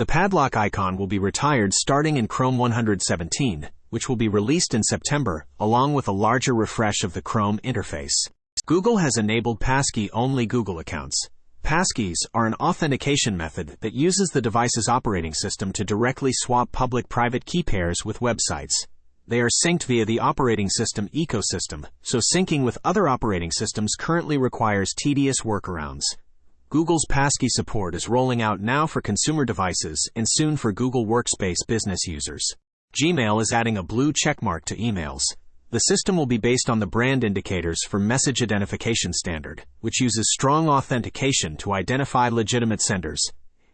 The padlock icon will be retired starting in Chrome 117, which will be released in September, along with a larger refresh of the Chrome interface. Google has enabled passkey-only Google accounts. Passkeys are an authentication method that uses the device's operating system to directly swap public-private key pairs with websites. They are synced via the operating system ecosystem, so syncing with other operating systems currently requires tedious workarounds. Google's passkey support is rolling out now for consumer devices and soon for Google Workspace business users. Gmail is adding a blue checkmark to emails. The system will be based on the brand indicators for message identification standard, which uses strong authentication to identify legitimate senders.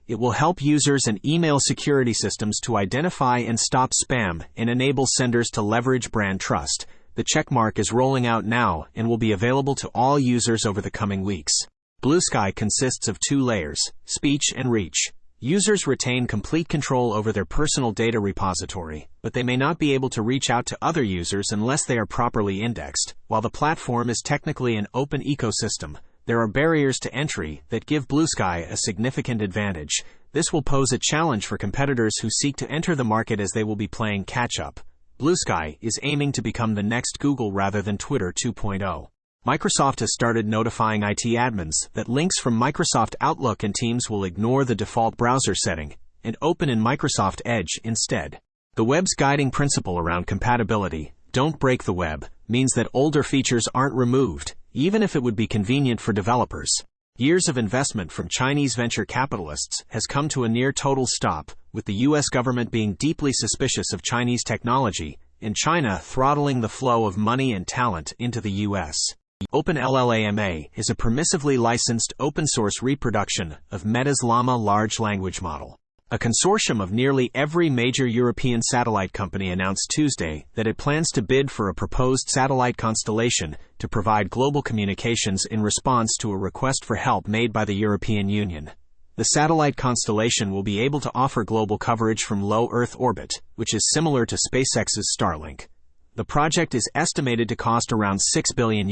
It will help users and email security systems to identify and stop spam and enable senders to leverage brand trust. The checkmark is rolling out now and will be available to all users over the coming weeks. Bluesky consists of 2 layers, speech and reach. Users retain complete control over their personal data repository, but they may not be able to reach out to other users unless they are properly indexed. While the platform is technically an open ecosystem, there are barriers to entry that give Bluesky a significant advantage. This will pose a challenge for competitors who seek to enter the market as they will be playing catch-up. Bluesky is aiming to become the next Google rather than Twitter 2.0. Microsoft has started notifying IT admins that links from Microsoft Outlook and Teams will ignore the default browser setting and open in Microsoft Edge instead. The web's guiding principle around compatibility, "Don't break the web," means that older features aren't removed, even if it would be convenient for developers. Years of investment from Chinese venture capitalists has come to a near total stop, with the US government being deeply suspicious of Chinese technology and China throttling the flow of money and talent into the US. OpenLLaMA is a permissively licensed open-source reproduction of Meta's Llama large language model. A consortium of nearly every major European satellite company announced Tuesday that it plans to bid for a proposed satellite constellation to provide global communications in response to a request for help made by the European Union. The satellite constellation will be able to offer global coverage from low Earth orbit, which is similar to SpaceX's Starlink. The project is estimated to cost around €6 billion,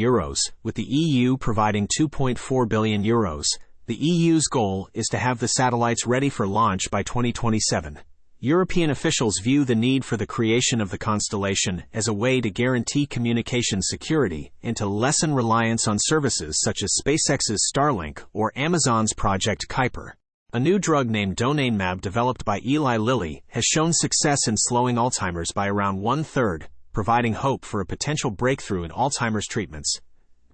with the EU providing €2.4 billion. The EU's goal is to have the satellites ready for launch by 2027. European officials view the need for the creation of the constellation as a way to guarantee communication security and to lessen reliance on services such as SpaceX's Starlink or Amazon's Project Kuiper. A new drug named donanemab developed by Eli Lilly has shown success in slowing Alzheimer's by around 1/3, providing hope for a potential breakthrough in Alzheimer's treatments.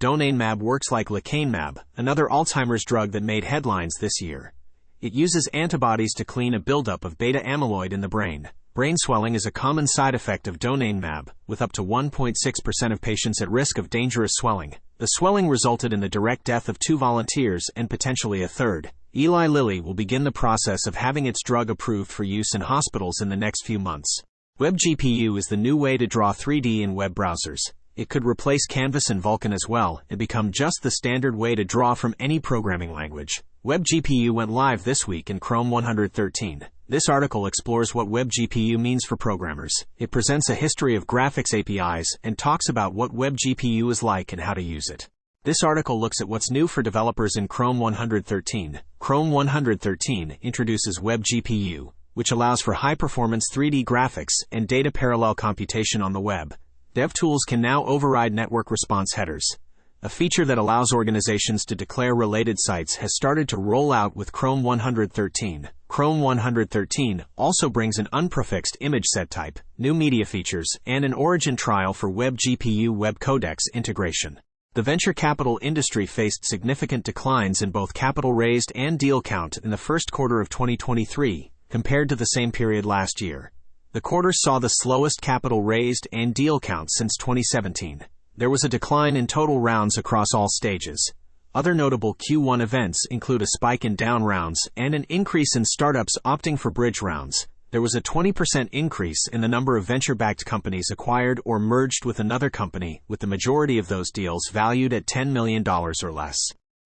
Donanemab works like lecanemab, another Alzheimer's drug that made headlines this year. It uses antibodies to clean a buildup of beta amyloid in the brain. Brain swelling is a common side effect of donanemab, with up to 1.6% of patients at risk of dangerous swelling. The swelling resulted in the direct death of 2 volunteers and potentially a third. Eli Lilly will begin the process of having its drug approved for use in hospitals in the next few months. WebGPU is the new way to draw 3D in web browsers. It could replace Canvas and Vulkan as well and become just the standard way to draw from any programming language. WebGPU went live this week in Chrome 113. This article explores what WebGPU means for programmers. It presents a history of graphics APIs and talks about what WebGPU is like and how to use it. This article looks at what's new for developers in Chrome 113. Chrome 113 introduces WebGPU, which allows for high-performance 3D graphics and data parallel computation on the web. DevTools can now override network response headers. A feature that allows organizations to declare related sites has started to roll out with Chrome 113. Chrome 113 also brings an unprefixed image set type, new media features, and an origin trial for WebGPU web codecs integration. The venture capital industry faced significant declines in both capital raised and deal count in the first quarter of 2023, compared to the same period last year. The quarter saw the slowest capital raised and deal count since 2017. There was a decline in total rounds across all stages. Other notable Q1 events include a spike in down rounds and an increase in startups opting for bridge rounds. There was a 20% increase in the number of venture-backed companies acquired or merged with another company, with the majority of those deals valued at $10 million or less.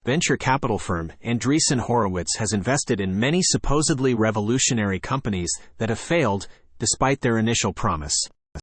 Venture capital firm Andreessen Horowitz has invested in many supposedly revolutionary companies that have failed, despite their initial promise.